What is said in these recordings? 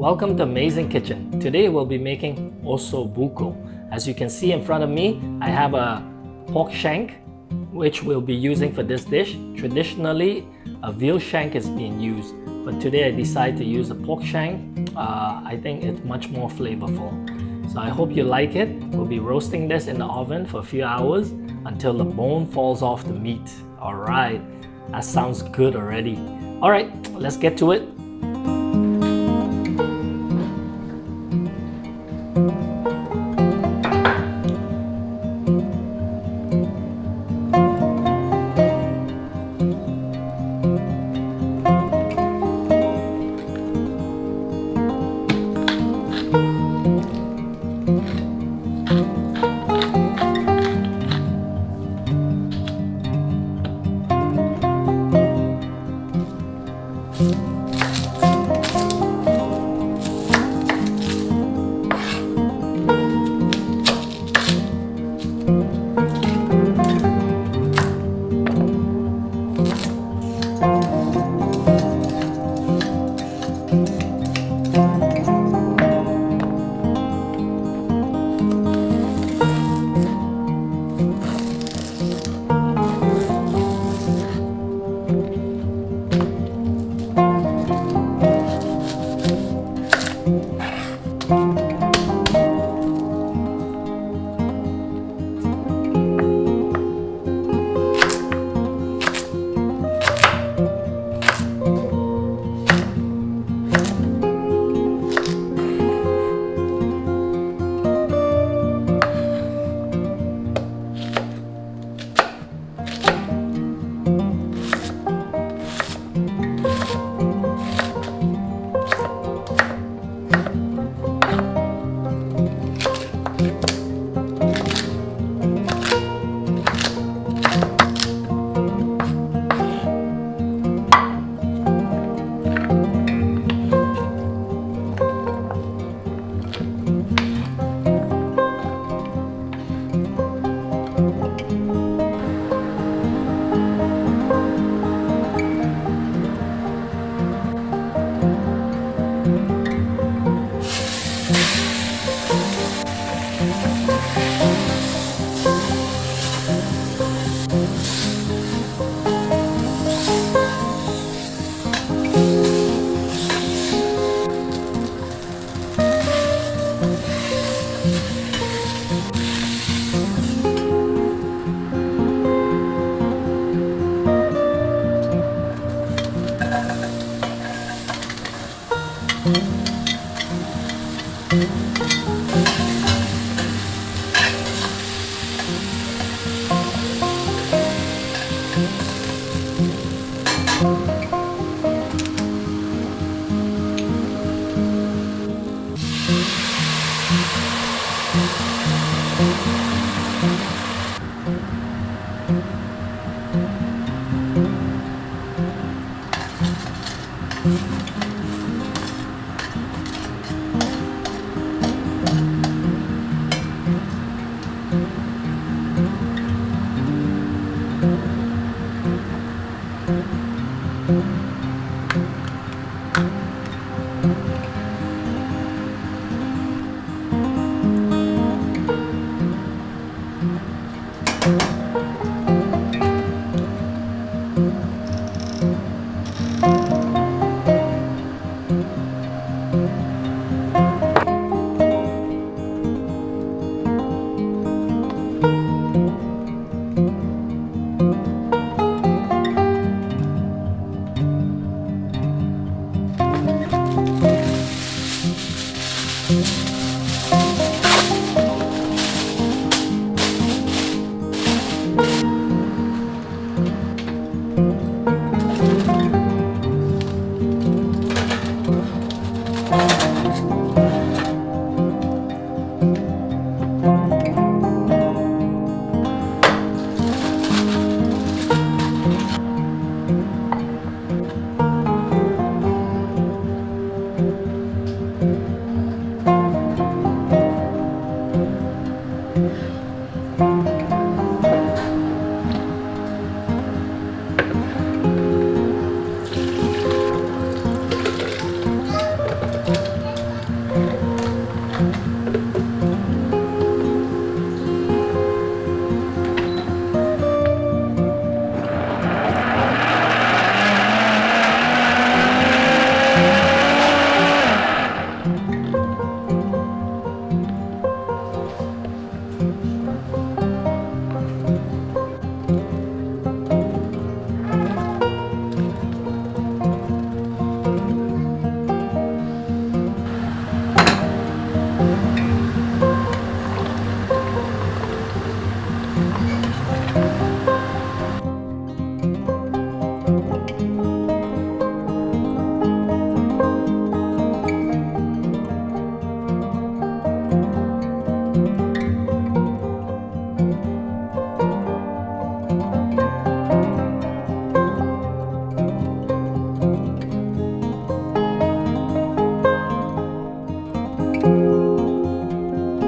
welcome to Amazing Kitchen. Today we'll be making Osso Bucco. As you can see in front of me, I have a pork shank which we'll be using for this dish. Traditionally, a veal shank is being used, but today I decided to use a pork shank. I think it's much more flavorful. So I hope you like it. We'll be roasting this in the oven for a few hours until the bone falls off the meat. Alright, that sounds good already. Alright, let's get to it.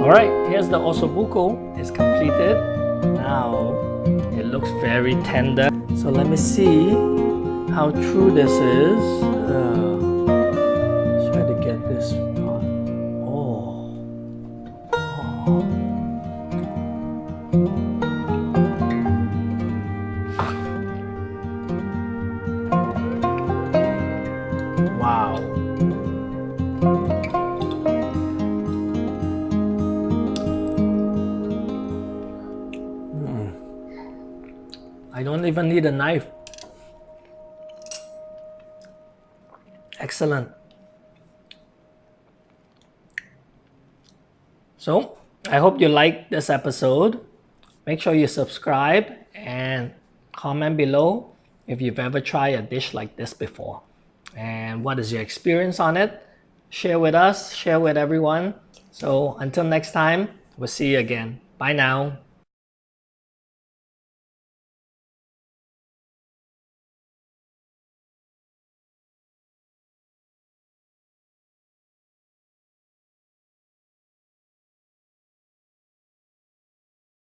Alright, here's the Osso Bucco. It's completed. Now it looks very tender. So let me see how true this is. Try to get this part. Oh. Wow. I don't even need a knife. Excellent. So, I hope you liked this episode. Make sure you subscribe and comment below if you've ever tried a dish like this before. And what is your experience on it? Share with us, share with everyone. So, until next time, we'll see you again. Bye now.